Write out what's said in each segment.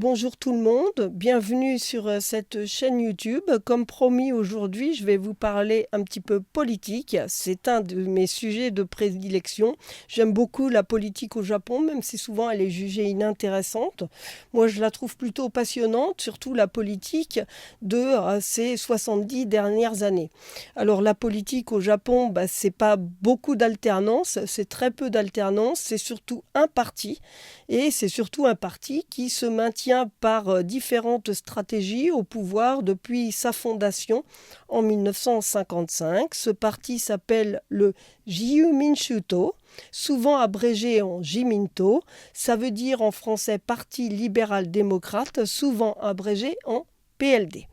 Bonjour tout le monde, bienvenue sur cette chaîne YouTube. Comme promis aujourd'hui, je vais vous parler un petit peu politique. C'est un de mes sujets de prédilection. J'aime beaucoup la politique au Japon, même si souvent elle est jugée inintéressante. Moi, je la trouve plutôt passionnante, surtout la politique de ces 70 dernières années. Alors la politique au Japon, c'est pas beaucoup d'alternance, c'est très peu d'alternance, c'est surtout un parti. Et c'est surtout un parti qui se maintient par différentes stratégies au pouvoir depuis sa fondation en 1955. Ce parti s'appelle le Jiu Minshuto, souvent abrégé en Jiminto. Ça veut dire en français Parti libéral-démocrate, souvent abrégé en PLD.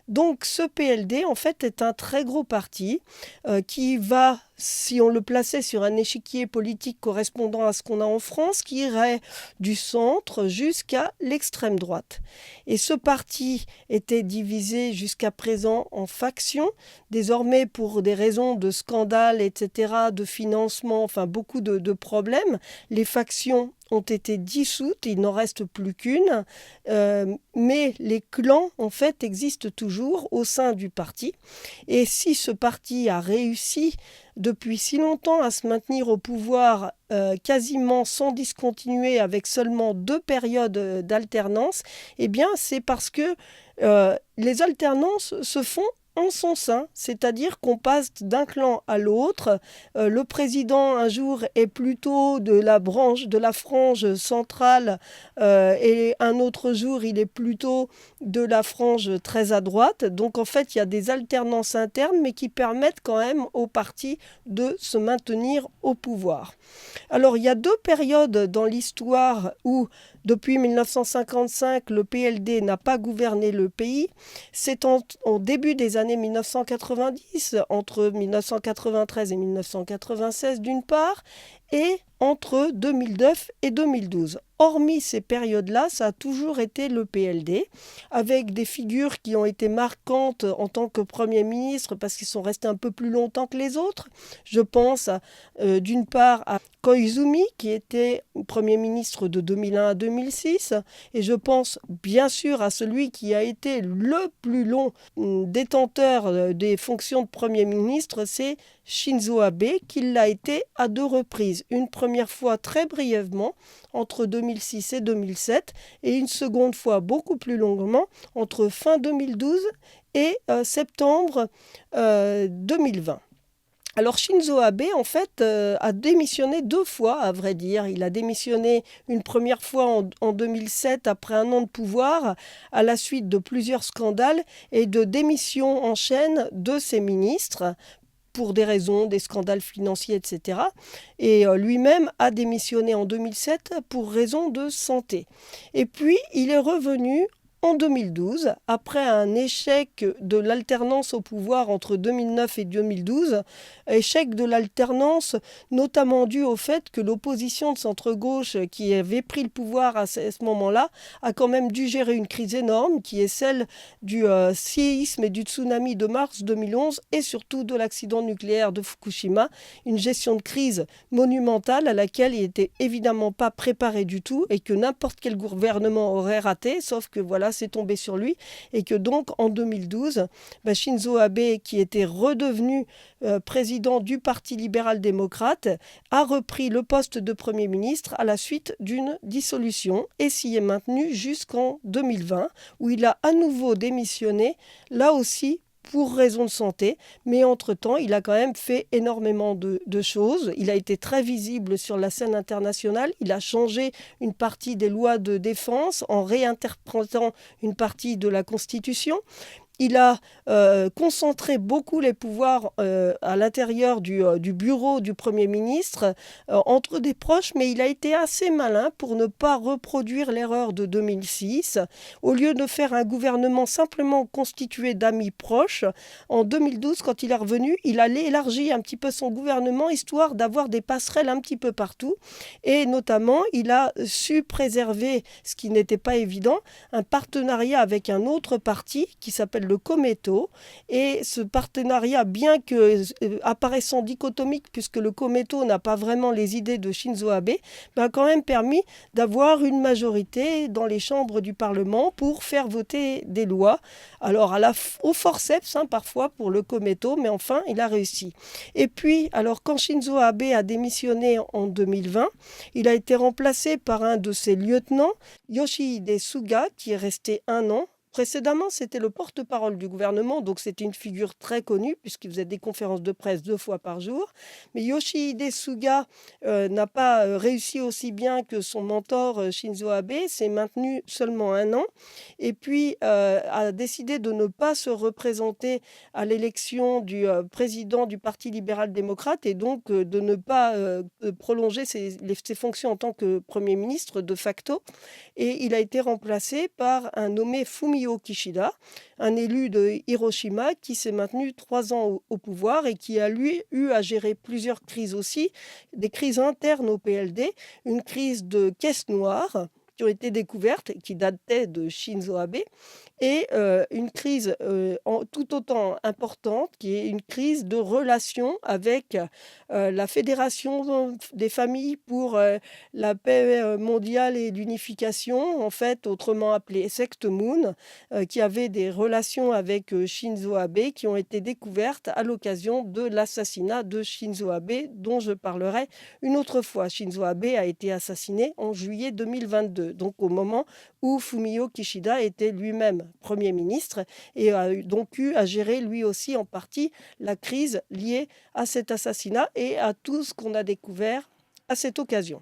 Donc ce PLD, en fait, est un très gros parti qui va, si on le plaçait sur un échiquier politique correspondant à ce qu'on a en France, qui irait du centre jusqu'à l'extrême droite. Et ce parti était divisé jusqu'à présent en factions. Désormais, pour des raisons de scandale, etc., de financement, enfin beaucoup de problèmes, les factions ont été dissoutes, il n'en reste plus qu'une, mais les clans, en fait, existent toujours au sein du parti. Et si ce parti a réussi depuis si longtemps à se maintenir au pouvoir quasiment sans discontinuer avec seulement 2 périodes d'alternance, eh bien c'est parce que les alternances se font en son sein, c'est-à-dire qu'on passe d'un clan à l'autre. Le président un jour est plutôt de la frange centrale et un autre jour il est plutôt de la frange très à droite. Donc en fait il y a des alternances internes mais qui permettent quand même au parti de se maintenir au pouvoir. Alors il y a 2 périodes dans l'histoire où depuis 1955 le PLD n'a pas gouverné le pays. C'est au début des années 1990, entre 1993 et 1996 d'une part, et entre 2009 et 2012. Hormis ces périodes-là, ça a toujours été le PLD, avec des figures qui ont été marquantes en tant que Premier ministre parce qu'ils sont restés un peu plus longtemps que les autres. Je pense d'une part à Koizumi, qui était Premier ministre de 2001 à 2006, et je pense bien sûr à celui qui a été le plus long détenteur des fonctions de Premier ministre, c'est Shinzo Abe, qui l'a été à 2 reprises. Une première fois très brièvement, entre 2006 et 2007, et une seconde fois beaucoup plus longuement, entre fin 2012 et septembre 2020. Alors Shinzo Abe, en fait, a démissionné 2 fois, à vrai dire. Il a démissionné une première fois en 2007, après un an de pouvoir, à la suite de plusieurs scandales et de démissions en chaîne de ses ministres, pour des raisons, des scandales financiers, etc. Et lui-même a démissionné en 2007 pour raison de santé. Et puis, il est revenu en 2012, après un échec de l'alternance au pouvoir entre 2009 et 2012, échec de l'alternance notamment dû au fait que l'opposition de centre-gauche qui avait pris le pouvoir à ce moment-là a quand même dû gérer une crise énorme qui est celle du séisme et du tsunami de mars 2011 et surtout de l'accident nucléaire de Fukushima, une gestion de crise monumentale à laquelle il n'était évidemment pas préparé du tout et que n'importe quel gouvernement aurait raté, sauf que voilà, c'est tombé sur lui et que donc en 2012, Shinzo Abe, qui était redevenu président du Parti libéral-démocrate, a repris le poste de Premier ministre à la suite d'une dissolution et s'y est maintenu jusqu'en 2020 où il a à nouveau démissionné, là aussi pour raison de santé, mais entre-temps, il a quand même fait énormément de choses. Il a été très visible sur la scène internationale. Il a changé une partie des lois de défense en réinterprétant une partie de la Constitution. Il a concentré beaucoup les pouvoirs à l'intérieur du bureau du Premier ministre entre des proches, mais il a été assez malin pour ne pas reproduire l'erreur de 2006. Au lieu de faire un gouvernement simplement constitué d'amis proches, en 2012, quand il est revenu, il a élargi un petit peu son gouvernement, histoire d'avoir des passerelles un petit peu partout. Et notamment, il a su préserver, ce qui n'était pas évident, un partenariat avec un autre parti qui s'appelle s'appelle le Komeito. Et ce partenariat, bien que apparaissant dichotomique, puisque le Komeito n'a pas vraiment les idées de Shinzo Abe, a quand même permis d'avoir une majorité dans les chambres du Parlement pour faire voter des lois. Alors au forceps parfois pour le Komeito, mais enfin il a réussi. Et puis, alors quand Shinzo Abe a démissionné en 2020, il a été remplacé par un de ses lieutenants, Yoshihide Suga, qui est resté 1 an. Précédemment, c'était le porte-parole du gouvernement, donc c'était une figure très connue puisqu'il faisait des conférences de presse 2 fois par jour. Mais Yoshihide Suga n'a pas réussi aussi bien que son mentor Shinzo Abe, s'est maintenu seulement 1 an et puis a décidé de ne pas se représenter à l'élection du président du Parti libéral-démocrate et donc de ne pas prolonger ses fonctions en tant que Premier ministre de facto. Et il a été remplacé par un nommé Fumio Kishida, un élu de Hiroshima qui s'est maintenu 3 ans au pouvoir et qui a lui eu à gérer plusieurs crises aussi, des crises internes au PLD, une crise de caisse noire qui ont été découvertes et qui dataient de Shinzo Abe, et une crise tout autant importante qui est une crise de relations avec la Fédération des familles pour la paix mondiale et l'unification, en fait, autrement appelée Secte Moon, qui avait des relations avec Shinzo Abe qui ont été découvertes à l'occasion de l'assassinat de Shinzo Abe, dont je parlerai une autre fois. Shinzo Abe a été assassiné en juillet 2022, donc au moment où Fumio Kishida était lui-même Premier ministre et a donc eu à gérer lui aussi en partie la crise liée à cet assassinat et à tout ce qu'on a découvert à cette occasion.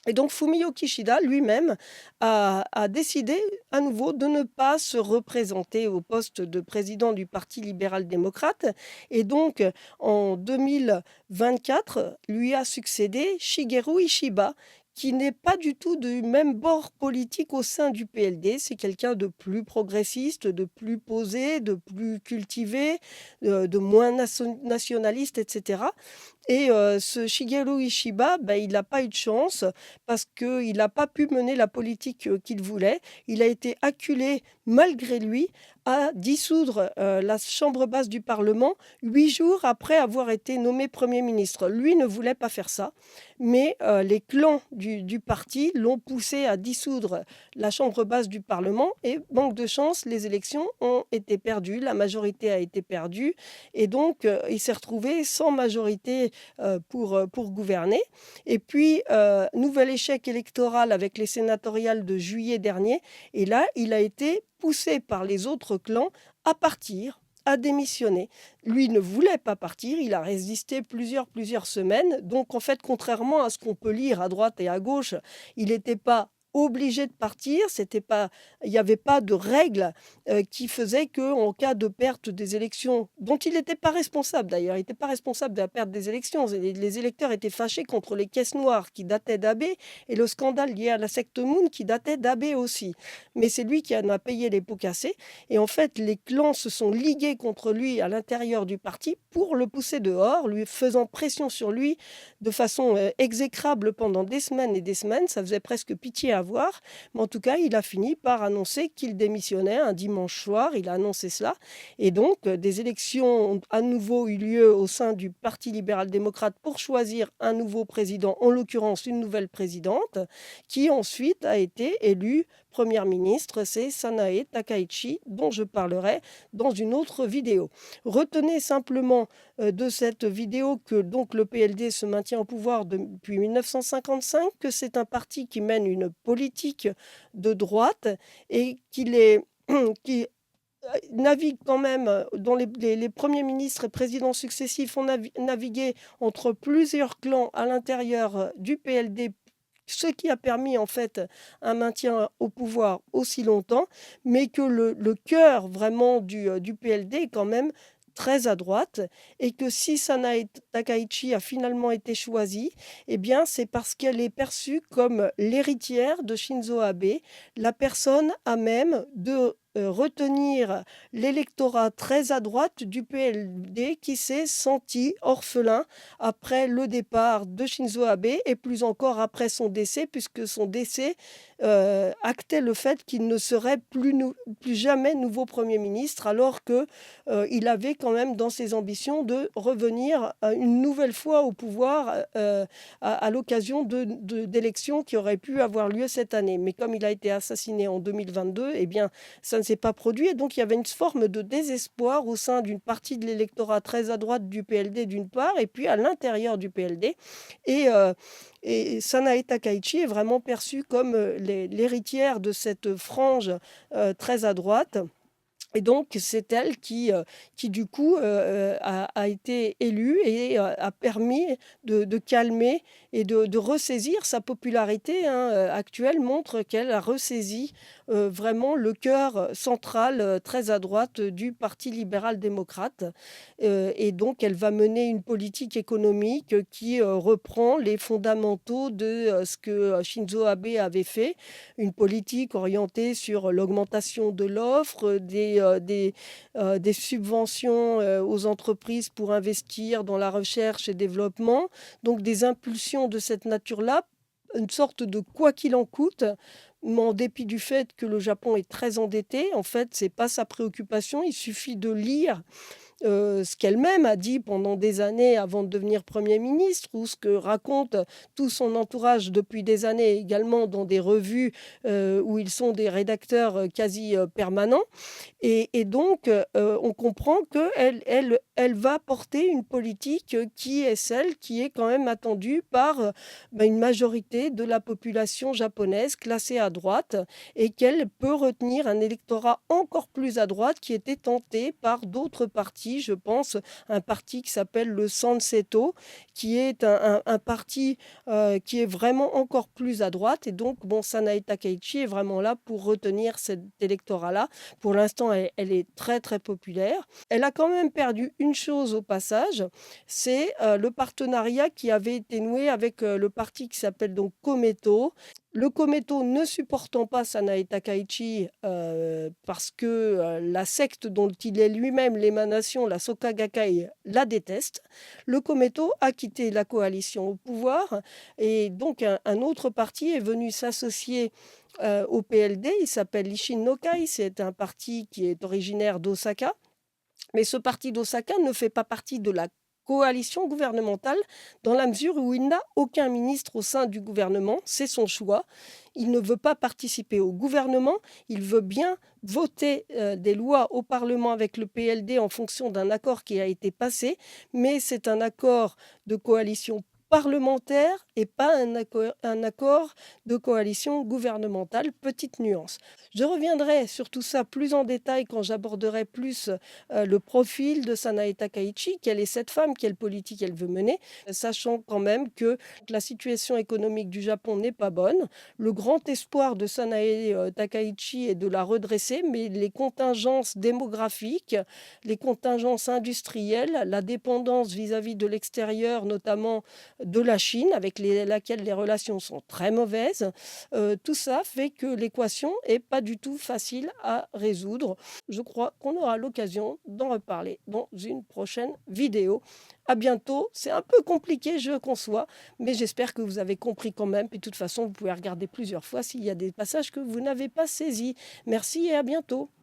Et donc Fumio Kishida lui-même a décidé à nouveau de ne pas se représenter au poste de président du Parti libéral-démocrate. Et donc en 2024, lui a succédé Shigeru Ishiba, qui n'est pas du tout du même bord politique au sein du PLD. C'est quelqu'un de plus progressiste, de plus posé, de plus cultivé, de moins nationaliste, etc. Et ce Shigeru Ishiba, il n'a pas eu de chance parce qu'il n'a pas pu mener la politique qu'il voulait. Il a été acculé, malgré lui, à dissoudre la chambre basse du Parlement 8 jours après avoir été nommé Premier ministre. Lui ne voulait pas faire ça, mais les clans du parti l'ont poussé à dissoudre la chambre basse du Parlement et, manque de chance, les élections ont été perdues, la majorité a été perdue et donc il s'est retrouvé sans majorité pour gouverner. Et puis, nouvel échec électoral avec les sénatoriales de juillet dernier. Et là, il a été poussé par les autres clans à partir, à démissionner. Lui ne voulait pas partir, il a résisté plusieurs semaines. Donc, en fait, contrairement à ce qu'on peut lire à droite et à gauche, il n'était pas obligé de partir, il n'y avait pas de règles qui faisaient qu'en cas de perte des élections, dont il n'était pas responsable d'ailleurs, il n'était pas responsable de la perte des élections, les électeurs étaient fâchés contre les caisses noires qui dataient d'Abe et le scandale lié à la secte Moon qui datait d'Abe aussi. Mais c'est lui qui en a payé les pots cassés et en fait les clans se sont ligués contre lui à l'intérieur du parti pour le pousser dehors, lui faisant pression sur lui de façon exécrable pendant des semaines et des semaines, ça faisait presque pitié à voir, mais en tout cas, il a fini par annoncer qu'il démissionnait un dimanche soir, il a annoncé cela, et donc des élections ont à nouveau eu lieu au sein du Parti libéral-démocrate pour choisir un nouveau président, en l'occurrence une nouvelle présidente, qui ensuite a été élue Première ministre, c'est Sanae Takaichi, dont je parlerai dans une autre vidéo. Retenez simplement de cette vidéo que donc le PLD se maintient au pouvoir depuis 1955, que c'est un parti qui mène une politique de droite et qui navigue quand même, dont les premiers ministres et présidents successifs ont navigué entre plusieurs clans à l'intérieur du PLD, ce qui a permis en fait un maintien au pouvoir aussi longtemps, mais que le cœur vraiment du PLD est quand même très à droite, et que si Sanae Takaichi a finalement été choisie, eh bien c'est parce qu'elle est perçue comme l'héritière de Shinzo Abe, la personne à même de retenir l'électorat très à droite du PLD qui s'est senti orphelin après le départ de Shinzo Abe et plus encore après son décès, puisque son décès actait le fait qu'il ne serait plus jamais nouveau Premier ministre, alors que il avait quand même dans ses ambitions de revenir une nouvelle fois au pouvoir à l'occasion d'élections qui auraient pu avoir lieu cette année. Mais comme il a été assassiné en 2022, eh bien, ça ne s'est pas produit. Et donc, il y avait une forme de désespoir au sein d'une partie de l'électorat très à droite du PLD d'une part, et puis à l'intérieur du PLD. Et, euh, et Sanae Takaichi est vraiment perçue comme l'héritière de cette frange très à droite. Et donc, c'est elle qui du coup, a été élue et a permis de calmer et de ressaisir sa popularité hein, actuelle, montre qu'elle a ressaisi vraiment le cœur central, très à droite du Parti libéral-démocrate. Et donc, elle va mener une politique économique qui reprend les fondamentaux de ce que Shinzo Abe avait fait, une politique orientée sur l'augmentation de l'offre, des subventions aux entreprises pour investir dans la recherche et développement, donc des impulsions de cette nature-là, une sorte de quoi qu'il en coûte, mais en dépit du fait que le Japon est très endetté, en fait, c'est pas sa préoccupation, il suffit de lire ce qu'elle-même a dit pendant des années avant de devenir Premier ministre, ou ce que raconte tout son entourage depuis des années également dans des revues où ils sont des rédacteurs quasi permanents. Et donc, on comprend qu'elle va porter une politique qui est celle qui est quand même attendue par une majorité de la population japonaise classée à droite et qu'elle peut retenir un électorat encore plus à droite qui était tenté par d'autres partis. Je pense à un parti qui s'appelle le Sanseto, qui est un parti qui est vraiment encore plus à droite. Et donc, bon, Sanae Takaichi est vraiment là pour retenir cet électorat-là. Pour l'instant, elle est très très populaire. Elle a quand même perdu une chose au passage, c'est le partenariat qui avait été noué avec le parti qui s'appelle donc Komeito. Le Komeito ne supportant pas Sanae Takaichi parce que la secte dont il est lui-même l'émanation, la Soka Gakkai, la déteste, le Komeito a quitté la coalition au pouvoir et donc un autre parti est venu s'associer au PLD. Il s'appelle l'Ishin no Kai, c'est un parti qui est originaire d'Osaka. Mais ce parti d'Osaka ne fait pas partie de la coalition gouvernementale dans la mesure où il n'a aucun ministre au sein du gouvernement, c'est son choix. Il ne veut pas participer au gouvernement, il veut bien voter des lois au Parlement avec le PLD en fonction d'un accord qui a été passé, mais c'est un accord de coalition parlementaire et pas un accord de coalition gouvernementale. Petite nuance. Je reviendrai sur tout ça plus en détail quand j'aborderai plus le profil de Sanae Takaichi, quelle est cette femme, quelle politique elle veut mener, sachant quand même que la situation économique du Japon n'est pas bonne. Le grand espoir de Sanae Takaichi est de la redresser, mais les contingences démographiques, les contingences industrielles, la dépendance vis-à-vis de l'extérieur, notamment de la Chine, avec laquelle les relations sont très mauvaises, tout ça fait que l'équation n'est pas du tout facile à résoudre. Je crois qu'on aura l'occasion d'en reparler dans une prochaine vidéo. À bientôt. C'est un peu compliqué, je conçois, mais j'espère que vous avez compris quand même. Et de toute façon, vous pouvez regarder plusieurs fois s'il y a des passages que vous n'avez pas saisis. Merci et à bientôt.